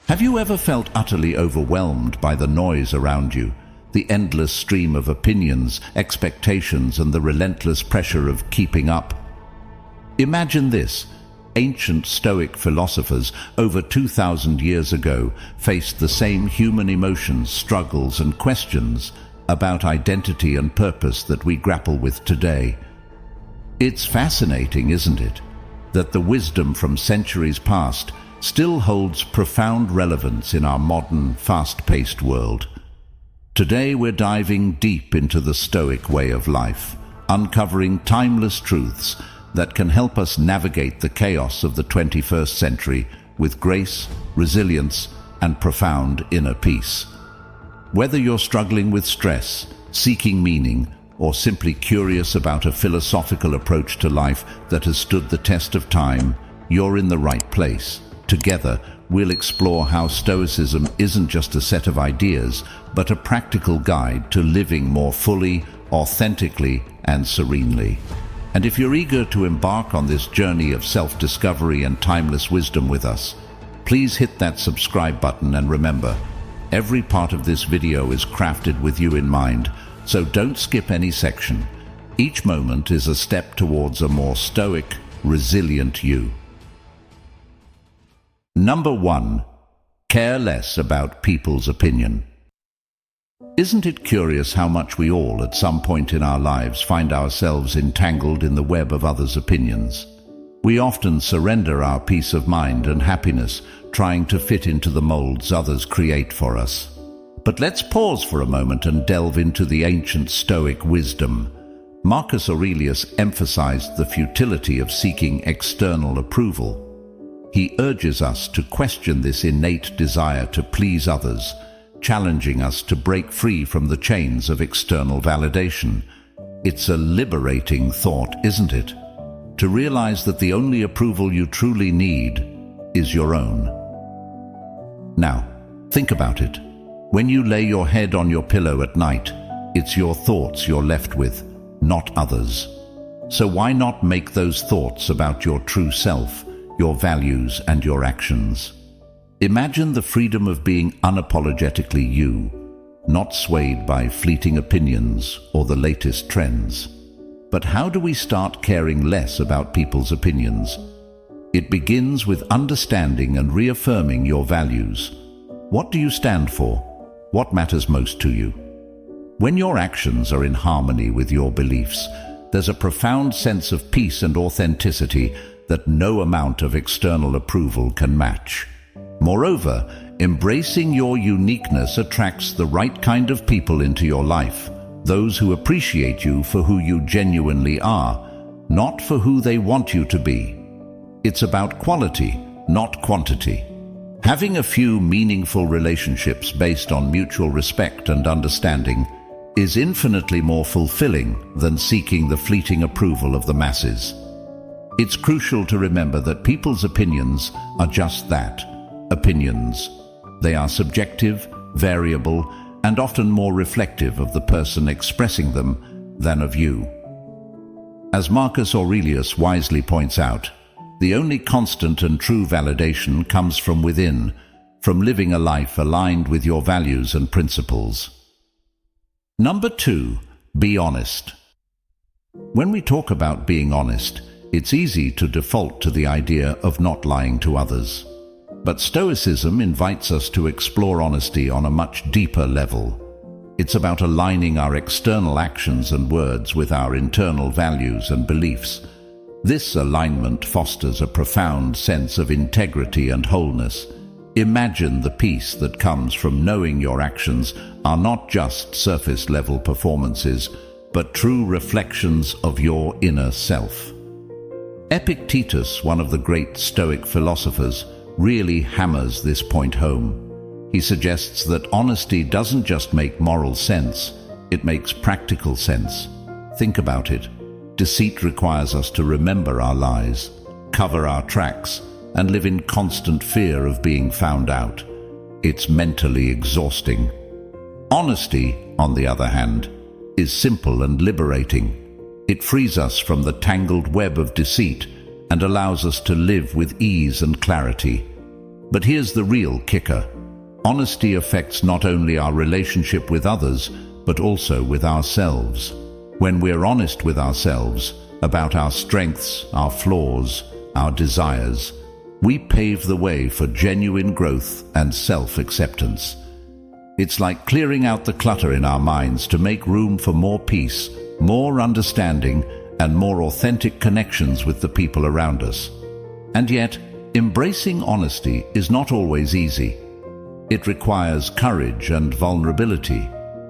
Have you ever felt utterly overwhelmed by the noise around you, the endless stream of opinions, expectations, and the relentless pressure of keeping up? Imagine this. Ancient Stoic philosophers over 2,000 years ago faced the same human emotions, struggles, and questions about identity and purpose that we grapple with today. It's fascinating, isn't it, that the wisdom from centuries past still holds profound relevance in our modern, fast-paced world. Today we're diving deep into the Stoic way of life, uncovering timeless truths that can help us navigate the chaos of the 21st century with grace, resilience, and profound inner peace. Whether you're struggling with stress, seeking meaning, or simply curious about a philosophical approach to life that has stood the test of time, you're in the right place. Together, we'll explore how Stoicism isn't just a set of ideas, but a practical guide to living more fully, authentically, and serenely. And if you're eager to embark on this journey of self-discovery and timeless wisdom with us, please hit that subscribe button, and remember, every part of this video is crafted with you in mind, so don't skip any section. Each moment is a step towards a more stoic, resilient you. Number 1. Care less about people's opinion. Isn't it curious how much we all, at some point in our lives, find ourselves entangled in the web of others' opinions? We often surrender our peace of mind and happiness, trying to fit into the molds others create for us. But let's pause for a moment and delve into the ancient Stoic wisdom. Marcus Aurelius emphasized the futility of seeking external approval. He urges us to question this innate desire to please others, challenging us to break free from the chains of external validation. It's a liberating thought, isn't it? To realize that the only approval you truly need is your own. Now, think about it. When you lay your head on your pillow at night, it's your thoughts you're left with, not others. So why not make those thoughts about your true self, your values, and your actions? Imagine the freedom of being unapologetically you, not swayed by fleeting opinions or the latest trends. But how do we start caring less about people's opinions? It begins with understanding and reaffirming your values. What do you stand for? What matters most to you? When your actions are in harmony with your beliefs, there's a profound sense of peace and authenticity that no amount of external approval can match. Moreover, embracing your uniqueness attracts the right kind of people into your life, those who appreciate you for who you genuinely are, not for who they want you to be. It's about quality, not quantity. Having a few meaningful relationships based on mutual respect and understanding is infinitely more fulfilling than seeking the fleeting approval of the masses. It's crucial to remember that people's opinions are just that, opinions. They are subjective, variable, and often more reflective of the person expressing them than of you. As Marcus Aurelius wisely points out, the only constant and true validation comes from within, from living a life aligned with your values and principles. Number 2, be honest. When we talk about being honest, it's easy to default to the idea of not lying to others. But Stoicism invites us to explore honesty on a much deeper level. It's about aligning our external actions and words with our internal values and beliefs. This alignment fosters a profound sense of integrity and wholeness. Imagine the peace that comes from knowing your actions are not just surface-level performances, but true reflections of your inner self. Epictetus, one of the great Stoic philosophers, really hammers this point home. He suggests that honesty doesn't just make moral sense, it makes practical sense. Think about it. Deceit requires us to remember our lies, cover our tracks, and live in constant fear of being found out. It's mentally exhausting. Honesty, on the other hand, is simple and liberating. It frees us from the tangled web of deceit and allows us to live with ease and clarity. But here's the real kicker. Honesty affects not only our relationship with others, but also with ourselves. When we're honest with ourselves about our strengths, our flaws, our desires, we pave the way for genuine growth and self-acceptance. It's like clearing out the clutter in our minds to make room for more peace, more understanding, and more authentic connections with the people around us. And yet, embracing honesty is not always easy. It requires courage and vulnerability.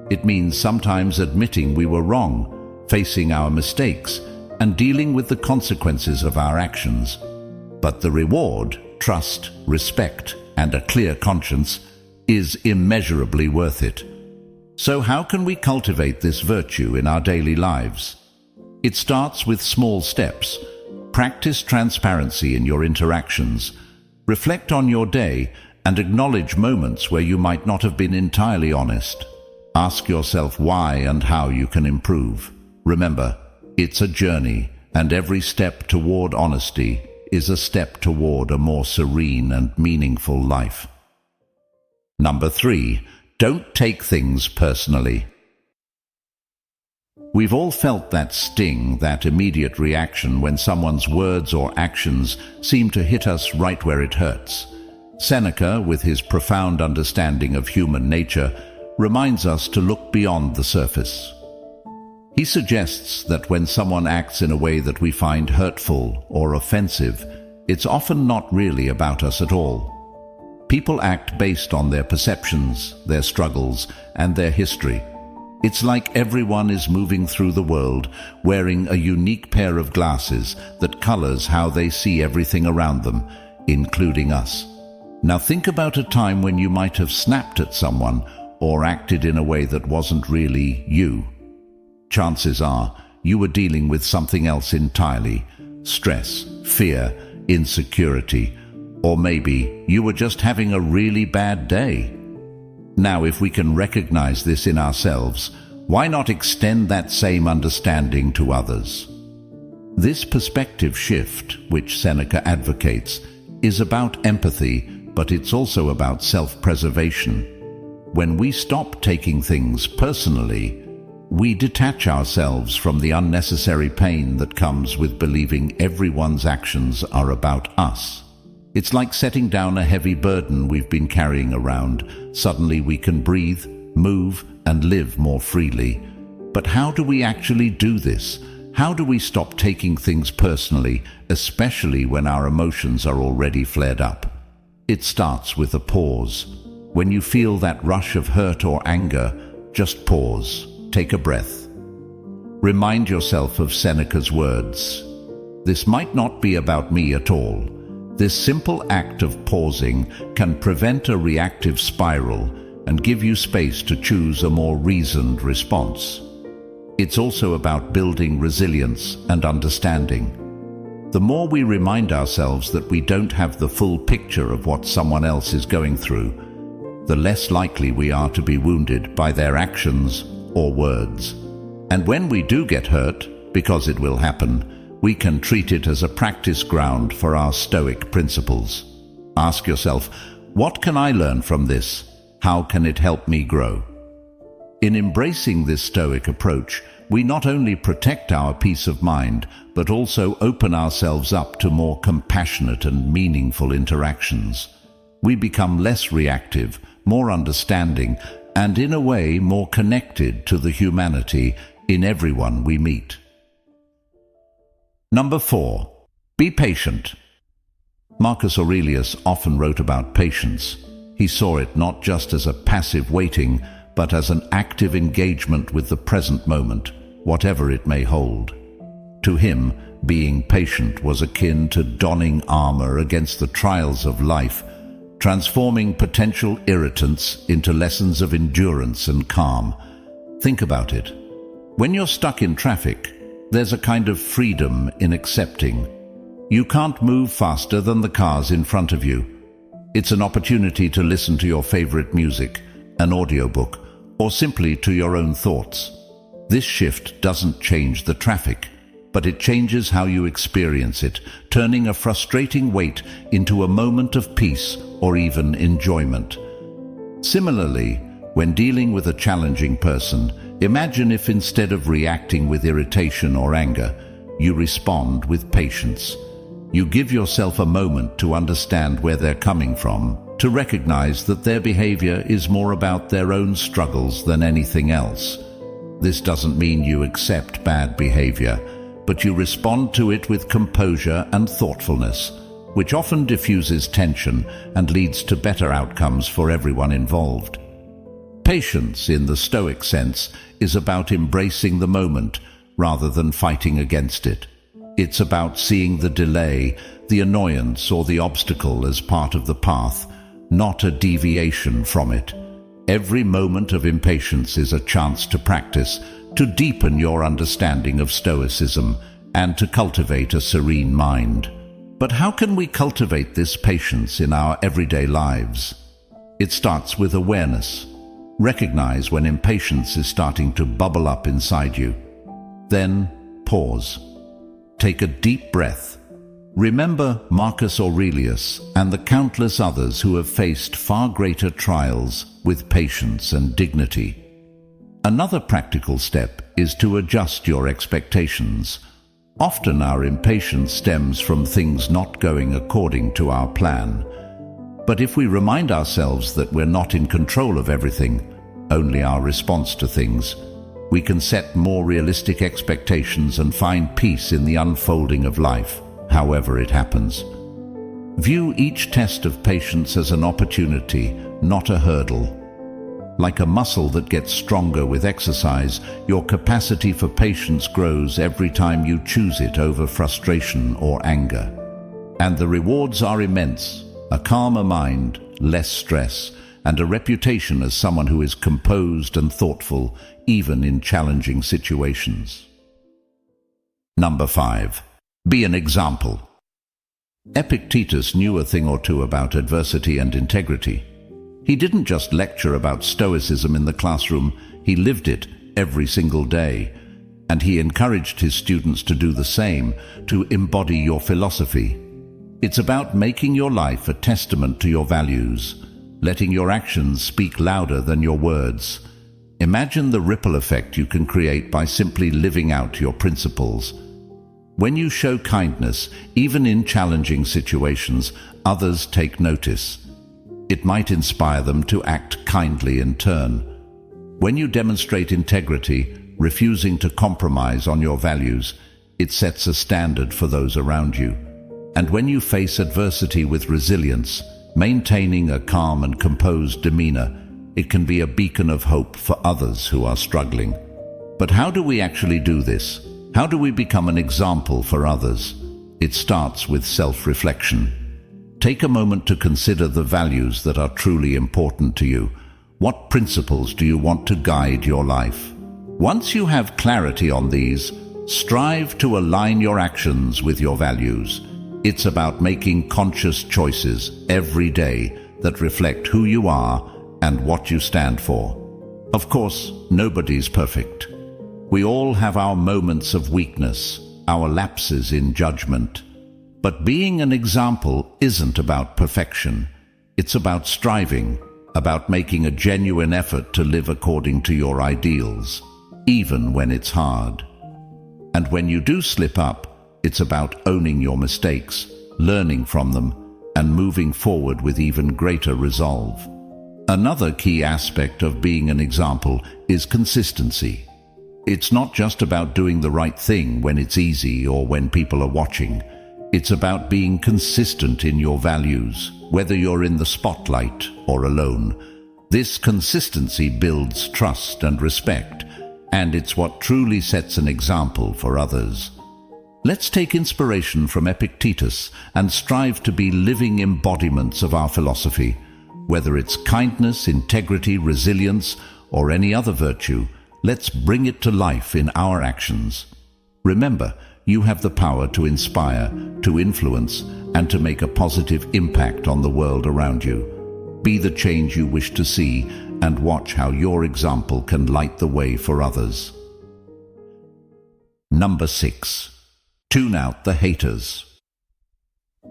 It means sometimes admitting we were wrong, facing our mistakes, and dealing with the consequences of our actions. But the reward, trust, respect, and a clear conscience, is immeasurably worth it. So how can we cultivate this virtue in our daily lives? It starts with small steps. Practice transparency in your interactions. Reflect on your day and acknowledge moments where you might not have been entirely honest. Ask yourself why and how you can improve. Remember, it's a journey, and every step toward honesty is a step toward a more serene and meaningful life. Number 3, don't take things personally. We've all felt that sting, that immediate reaction when someone's words or actions seem to hit us right where it hurts. Seneca, with his profound understanding of human nature, reminds us to look beyond the surface. He suggests that when someone acts in a way that we find hurtful or offensive, it's often not really about us at all. People act based on their perceptions, their struggles, and their history. It's like everyone is moving through the world wearing a unique pair of glasses that colors how they see everything around them, including us. Now think about a time when you might have snapped at someone or acted in a way that wasn't really you. Chances are you were dealing with something else entirely: stress, fear, insecurity, or maybe you were just having a really bad day. Now, if we can recognize this in ourselves, why not extend that same understanding to others? This perspective shift, which Seneca advocates, is about empathy, but it's also about self-preservation. When we stop taking things personally, we detach ourselves from the unnecessary pain that comes with believing everyone's actions are about us. It's like setting down a heavy burden we've been carrying around. Suddenly we can breathe, move, and live more freely. But how do we actually do this? How do we stop taking things personally, especially when our emotions are already flared up? It starts with a pause. When you feel that rush of hurt or anger, just pause. Take a breath. Remind yourself of Seneca's words. This might not be about me at all. This simple act of pausing can prevent a reactive spiral and give you space to choose a more reasoned response. It's also about building resilience and understanding. The more we remind ourselves that we don't have the full picture of what someone else is going through, the less likely we are to be wounded by their actions or words. And when we do get hurt, because it will happen, we can treat it as a practice ground for our Stoic principles. Ask yourself, what can I learn from this? How can it help me grow? In embracing this Stoic approach, we not only protect our peace of mind, but also open ourselves up to more compassionate and meaningful interactions. We become less reactive, more understanding, and in a way more connected to the humanity in everyone we meet. Number 4, be patient. Marcus Aurelius often wrote about patience. He saw it not just as a passive waiting, but as an active engagement with the present moment, whatever it may hold. To him, being patient was akin to donning armor against the trials of life, transforming potential irritants into lessons of endurance and calm. Think about it. When you're stuck in traffic, there's a kind of freedom in accepting. You can't move faster than the cars in front of you. It's an opportunity to listen to your favorite music, an audiobook, or simply to your own thoughts. This shift doesn't change the traffic, but it changes how you experience it, turning a frustrating weight into a moment of peace or even enjoyment. Similarly, when dealing with a challenging person, imagine if instead of reacting with irritation or anger, you respond with patience. You give yourself a moment to understand where they're coming from, to recognize that their behavior is more about their own struggles than anything else. This doesn't mean you accept bad behavior, but you respond to it with composure and thoughtfulness, which often diffuses tension and leads to better outcomes for everyone involved. Patience, in the Stoic sense, is about embracing the moment rather than fighting against it. It's about seeing the delay, the annoyance, or the obstacle as part of the path, not a deviation from it. Every moment of impatience is a chance to practice, to deepen your understanding of Stoicism, and to cultivate a serene mind. But how can we cultivate this patience in our everyday lives? It starts with awareness. Recognize when impatience is starting to bubble up inside you. Then pause. Take a deep breath. Remember Marcus Aurelius and the countless others who have faced far greater trials with patience and dignity. Another practical step is to adjust your expectations. Often our impatience stems from things not going according to our plan. But if we remind ourselves that we're not in control of everything, only our response to things, we can set more realistic expectations and find peace in the unfolding of life, however it happens. View each test of patience as an opportunity, not a hurdle. Like a muscle that gets stronger with exercise, your capacity for patience grows every time you choose it over frustration or anger. And the rewards are immense: a calmer mind, less stress, and a reputation as someone who is composed and thoughtful, even in challenging situations. Number 5. Be an example. Epictetus knew a thing or two about adversity and integrity. He didn't just lecture about Stoicism in the classroom, he lived it every single day. And he encouraged his students to do the same, to embody your philosophy. It's about making your life a testament to your values, letting your actions speak louder than your words. Imagine the ripple effect you can create by simply living out your principles. When you show kindness, even in challenging situations, others take notice. It might inspire them to act kindly in turn. When you demonstrate integrity, refusing to compromise on your values, it sets a standard for those around you. And when you face adversity with resilience, maintaining a calm and composed demeanor, it can be a beacon of hope for others who are struggling. But how do we actually do this? How do we become an example for others? It starts with self-reflection. Take a moment to consider the values that are truly important to you. What principles do you want to guide your life? Once you have clarity on these, strive to align your actions with your values. It's about making conscious choices every day that reflect who you are and what you stand for. Of course, nobody's perfect. We all have our moments of weakness, our lapses in judgment. But being an example isn't about perfection. It's about striving, about making a genuine effort to live according to your ideals, even when it's hard. And when you do slip up, it's about owning your mistakes, learning from them, and moving forward with even greater resolve. Another key aspect of being an example is consistency. It's not just about doing the right thing when it's easy or when people are watching. It's about being consistent in your values, whether you're in the spotlight or alone. This consistency builds trust and respect, and it's what truly sets an example for others. Let's take inspiration from Epictetus and strive to be living embodiments of our philosophy. Whether it's kindness, integrity, resilience, or any other virtue, let's bring it to life in our actions. Remember, you have the power to inspire, to influence, and to make a positive impact on the world around you. Be the change you wish to see, and watch how your example can light the way for others. Number 6. Tune out the haters.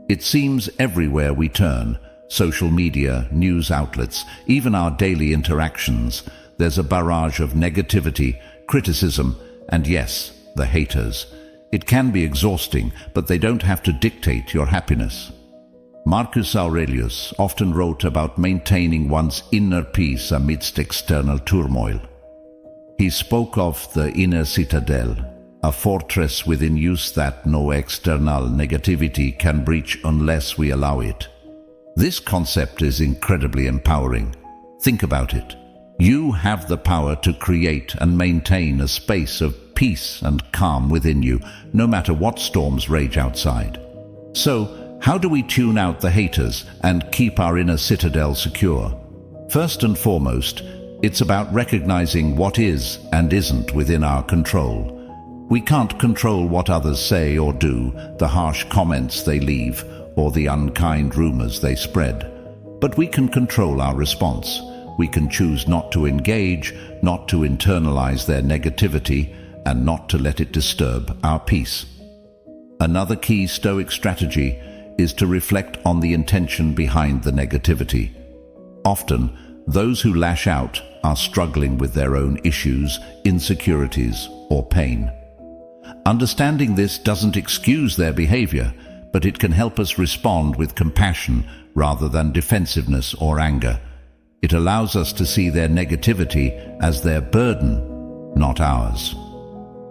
It seems everywhere we turn, social media, news outlets, even our daily interactions, there's a barrage of negativity, criticism, and yes, the haters. It can be exhausting, but they don't have to dictate your happiness. Marcus Aurelius often wrote about maintaining one's inner peace amidst external turmoil. He spoke of the inner citadel, a fortress within use that no external negativity can breach unless we allow it. This concept is incredibly empowering. Think about it. You have the power to create and maintain a space of peace and calm within you, no matter what storms rage outside. So, how do we tune out the haters and keep our inner citadel secure? First and foremost, it's about recognizing what is and isn't within our control. We can't control what others say or do, the harsh comments they leave, or the unkind rumors they spread. But we can control our response. We can choose not to engage, not to internalize their negativity, and not to let it disturb our peace. Another key Stoic strategy is to reflect on the intention behind the negativity. Often, those who lash out are struggling with their own issues, insecurities, or pain. Understanding this doesn't excuse their behavior, but it can help us respond with compassion rather than defensiveness or anger. It allows us to see their negativity as their burden, not ours.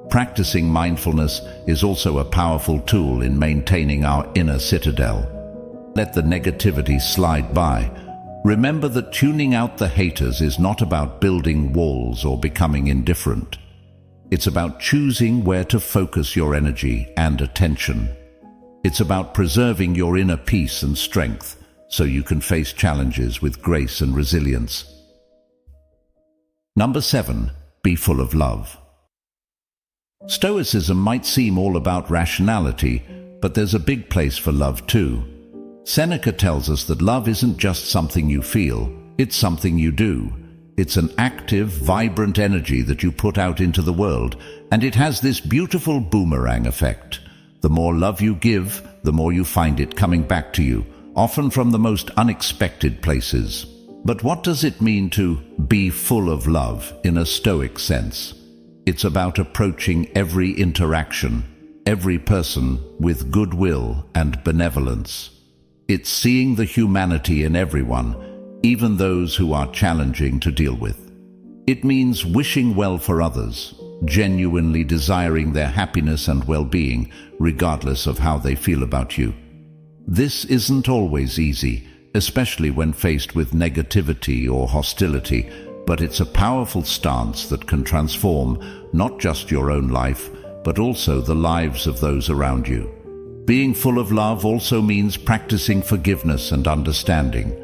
Practicing mindfulness is also a powerful tool in maintaining our inner citadel. Let the negativity slide by. Remember that tuning out the haters is not about building walls or becoming indifferent. It's about choosing where to focus your energy and attention. It's about preserving your inner peace and strength so you can face challenges with grace and resilience. Number 7, be full of love. Stoicism might seem all about rationality, but there's a big place for love too. Seneca tells us that love isn't just something you feel, it's something you do. It's an active, vibrant energy that you put out into the world, and it has this beautiful boomerang effect. The more love you give, the more you find it coming back to you, often from the most unexpected places. But what does it mean to be full of love in a Stoic sense? It's about approaching every interaction, every person with goodwill and benevolence. It's seeing the humanity in everyone, even those who are challenging to deal with. It means wishing well for others, genuinely desiring their happiness and well-being, regardless of how they feel about you. This isn't always easy, especially when faced with negativity or hostility, but it's a powerful stance that can transform not just your own life, but also the lives of those around you. Being full of love also means practicing forgiveness and understanding.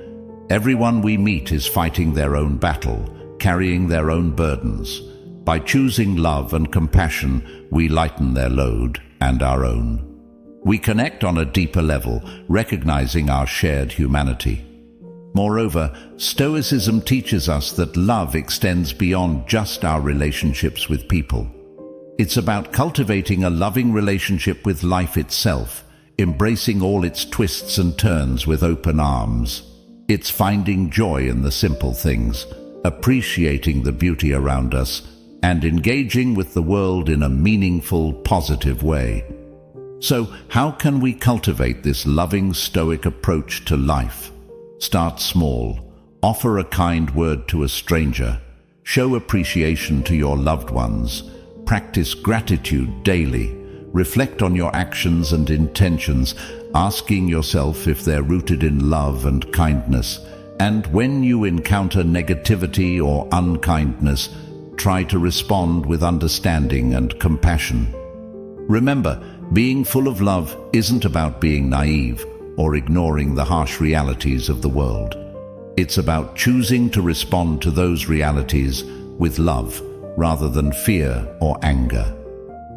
Everyone we meet is fighting their own battle, carrying their own burdens. By choosing love and compassion, we lighten their load and our own. We connect on a deeper level, recognizing our shared humanity. Moreover, Stoicism teaches us that love extends beyond just our relationships with people. It's about cultivating a loving relationship with life itself, embracing all its twists and turns with open arms. It's finding joy in the simple things, appreciating the beauty around us, and engaging with the world in a meaningful, positive way. So, how can we cultivate this loving Stoic approach to life? Start small. Offer a kind word to a stranger. Show appreciation to your loved ones. Practice gratitude daily. Reflect on your actions and intentions, asking yourself if they're rooted in love and kindness. And when you encounter negativity or unkindness, try to respond with understanding and compassion. Remember, being full of love isn't about being naive or ignoring the harsh realities of the world. It's about choosing to respond to those realities with love rather than fear or anger.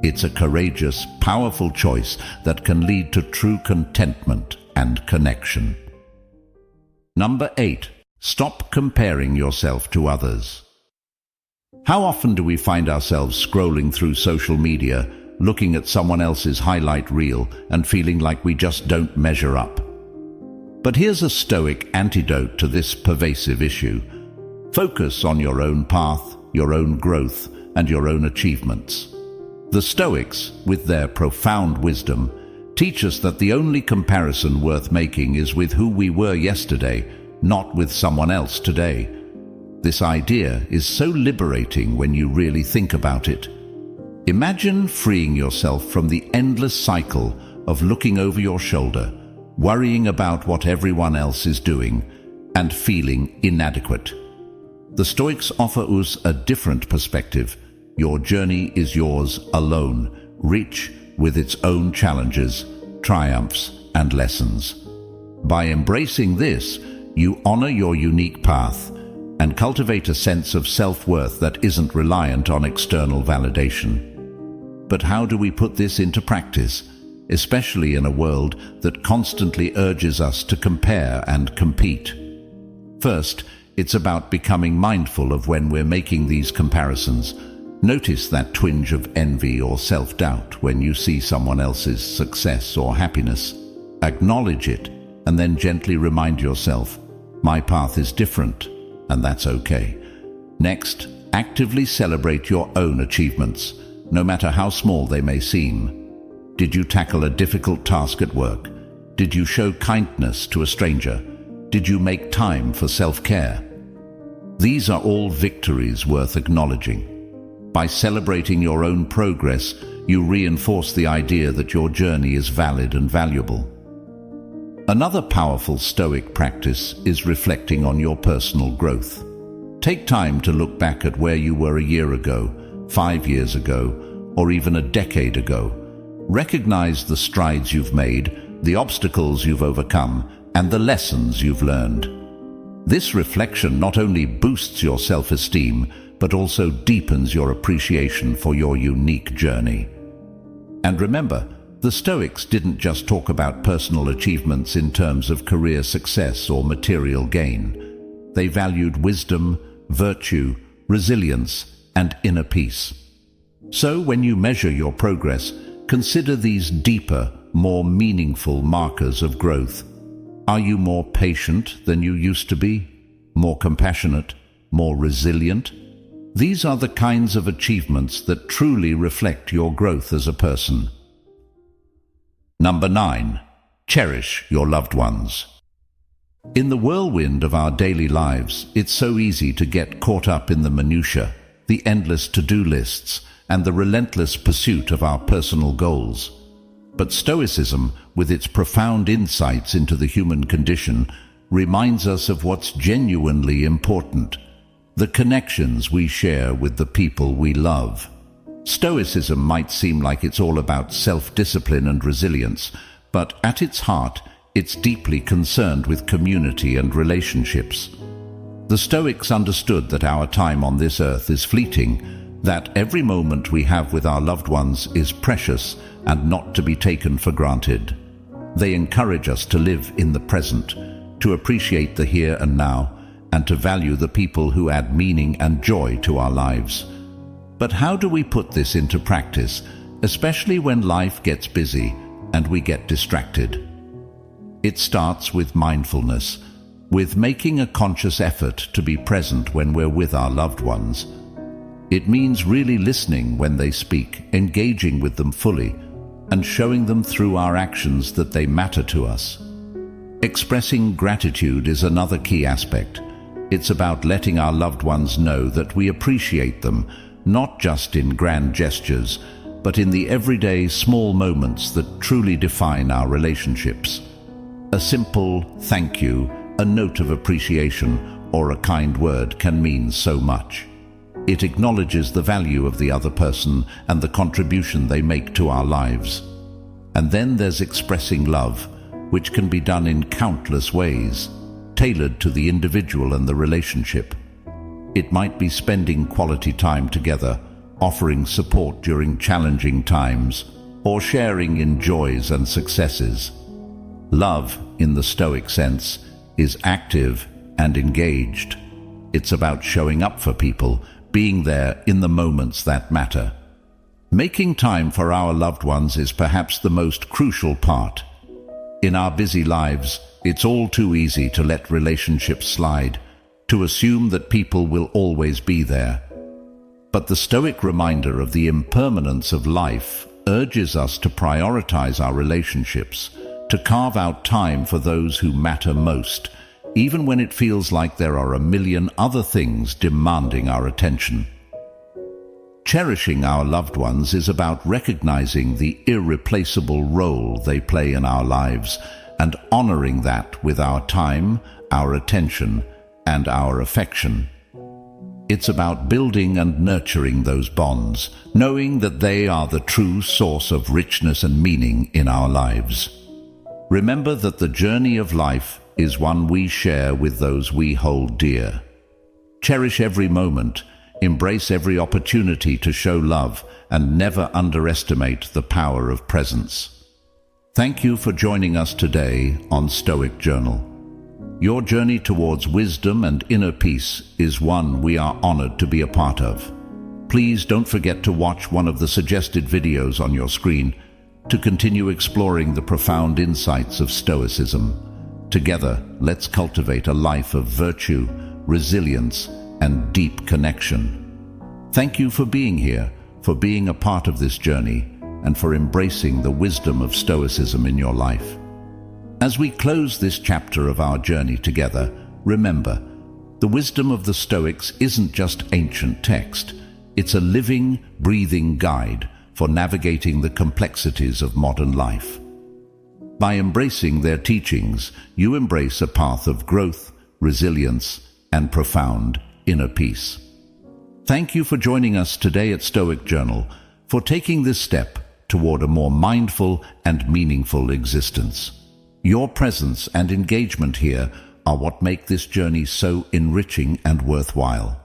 It's a courageous, powerful choice that can lead to true contentment and connection. Number 8. Stop comparing yourself to others. How often do we find ourselves scrolling through social media, looking at someone else's highlight reel and feeling like we just don't measure up. But here's a Stoic antidote to this pervasive issue. Focus on your own path, your own growth, and your own achievements. The Stoics, with their profound wisdom, teach us that the only comparison worth making is with who we were yesterday, not with someone else today. This idea is so liberating when you really think about it. Imagine freeing yourself from the endless cycle of looking over your shoulder, worrying about what everyone else is doing, and feeling inadequate. The Stoics offer us a different perspective. Your journey is yours alone, rich with its own challenges, triumphs, and lessons. By embracing this, you honor your unique path and cultivate a sense of self-worth that isn't reliant on external validation. But how do we put this into practice, especially in a world that constantly urges us to compare and compete? First, it's about becoming mindful of when we're making these comparisons. Notice that twinge of envy or self-doubt when you see someone else's success or happiness. Acknowledge it, and then gently remind yourself, my path is different, and that's okay. Next, actively celebrate your own achievements, no matter how small they may seem. Did you tackle a difficult task at work? Did you show kindness to a stranger? Did you make time for self-care? These are all victories worth acknowledging. By celebrating your own progress, you reinforce the idea that your journey is valid and valuable. Another powerful Stoic practice is reflecting on your personal growth. Take time to look back at where you were a year ago, 5 years ago, or even a decade ago. Recognize the strides you've made, the obstacles you've overcome, and the lessons you've learned. This reflection not only boosts your self-esteem, but also deepens your appreciation for your unique journey. And remember, the Stoics didn't just talk about personal achievements in terms of career success or material gain. They valued wisdom, virtue, resilience, and inner peace. So when you measure your progress, consider these deeper, more meaningful markers of growth. Are you more patient than you used to be? More compassionate? More resilient? These are the kinds of achievements that truly reflect your growth as a person. Number 9. Cherish your loved ones. In the whirlwind of our daily lives, it's so easy to get caught up in the minutiae, the endless to-do lists, and the relentless pursuit of our personal goals. But Stoicism, with its profound insights into the human condition, reminds us of what's genuinely important: the connections we share with the people we love. Stoicism might seem like it's all about self-discipline and resilience, but at its heart, it's deeply concerned with community and relationships. The Stoics understood that our time on this earth is fleeting, that every moment we have with our loved ones is precious and not to be taken for granted. They encourage us to live in the present, to appreciate the here and now, and to value the people who add meaning and joy to our lives. But how do we put this into practice, especially when life gets busy and we get distracted? It starts with mindfulness, with making a conscious effort to be present when we're with our loved ones. It means really listening when they speak, engaging with them fully, and showing them through our actions that they matter to us. Expressing gratitude is another key aspect. It's about letting our loved ones know that we appreciate them, not just in grand gestures, but in the everyday small moments that truly define our relationships. A simple thank you, a note of appreciation, or a kind word can mean so much. It acknowledges the value of the other person and the contribution they make to our lives. And then there's expressing love, which can be done in countless ways, tailored to the individual and the relationship. It might be spending quality time together, offering support during challenging times, or sharing in joys and successes. Love, in the Stoic sense, is active and engaged. It's about showing up for people, being there in the moments that matter. Making time for our loved ones is perhaps the most crucial part. In our busy lives, it's all too easy to let relationships slide, to assume that people will always be there. But the Stoic reminder of the impermanence of life urges us to prioritize our relationships, to carve out time for those who matter most, even when it feels like there are a million other things demanding our attention. Cherishing our loved ones is about recognizing the irreplaceable role they play in our lives and honoring that with our time, our attention, and our affection. It's about building and nurturing those bonds, knowing that they are the true source of richness and meaning in our lives. Remember that the journey of life is one we share with those we hold dear. Cherish every moment, embrace every opportunity to show love, and never underestimate the power of presence. Thank you for joining us today on Stoic Journal. Your journey towards wisdom and inner peace is one we are honored to be a part of. Please don't forget to watch one of the suggested videos on your screen to continue exploring the profound insights of Stoicism. Together, let's cultivate a life of virtue, resilience, and deep connection. Thank you for being here, for being a part of this journey, and for embracing the wisdom of Stoicism in your life. As we close this chapter of our journey together, remember, the wisdom of the Stoics isn't just ancient text. It's a living, breathing guide for navigating the complexities of modern life. By embracing their teachings, you embrace a path of growth, resilience, and profound inner peace. Thank you for joining us today at Stoic Journal, for taking this step toward a more mindful and meaningful existence. Your presence and engagement here are what make this journey so enriching and worthwhile.